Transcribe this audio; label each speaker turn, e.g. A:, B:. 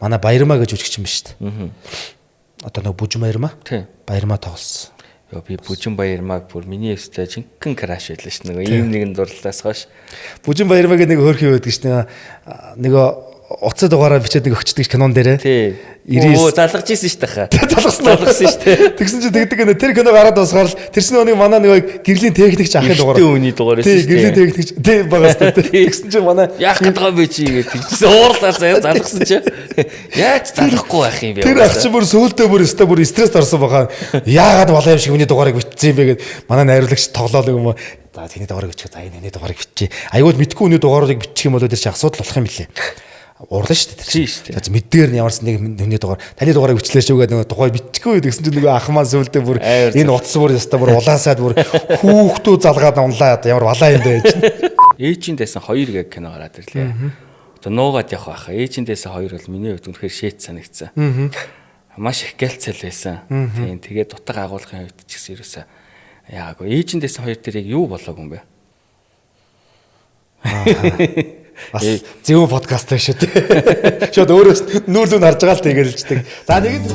A: Манай Баярмаа гэж жүжигч юм шүү дээ. Одоо нэг Бүжин Баярмаа.
B: Тий.
A: Баярмаа тоглосон.
B: Йоо би Бүжин Баярмааг бүр миний өстэй жинхэнэ краш байлаа ш. Нөгөө ийм нэгэн дурлалаас хойш.
A: Бүжин Баярмаагийн нэг хөөрхий байдаг ш. Нөгөө уцаа дугаараа бичээд нэг өгчдөг кинон дээрээ.
B: Тий. Оо залгаж исэн ш тахаа.
A: Залгасан ш. Тэгсэн чинь тэгдэг тэр киног хараад басгаар тэр чинь нэг манай нэг гэрлийн техникч ахын дугаар.
B: Тэ үний дугаар
A: Тий,
B: байсан ш.
A: гэрлийн техникч тий багаас тий. Тэгсэн чинь манай
B: яах гэдэг байгаа бэ чи гэж тэгсэн уурлаа заяа залгасан чи. Яаж залгахгүй байх юм бэ?
A: Тэр ах чи бүр сөүлдээ бүр стресс орсон баха. Яагаад балаа юм шиг миний дугаарыг бичсэн юм бэ гэд манай найруулагч тоглоол юм уу. За тэний дугаарыг бичих. За энэ дугаарыг бичиж. Айгууд мэдгүй үний дугаарыг бичих юм бол тэр чи асуудал болох юм билээ. Уурлаа шүү дээ.
B: Тийм шүү дээ.
A: За мэдээр нь ямарсан нэг хүний дугаар таны дугаарыг бичлээ шүү гэдэг нэг тухай биччихгүй гэсэн чинь нөгөө ах маань сөүлдээ бүр энэ утас бүр яста бүр улаасаад бүр хүүхдүү залгаад унлаа ямар балаа юм бэ гэж.
B: Ээжиндээс 2 гэх кино гараад ирлээ. Одоо нуугаад явах байхаа. Ээжиндээс 2 бол миний хувьд үнэхээр шийт санагдсан. Маш их гэлцэл байсан. Тийм тэгээд дутаг агуулгын хувьд ч гэсэн ерөөсөө яагаад ээжиндээс 2 дээр яг юу болоог юм бэ?
A: Бас зөв подкаст шүү дээ. Шууд өөрөөс нүүрлүүн харж байгаа л тэгээд хэлждэг. За тэгээд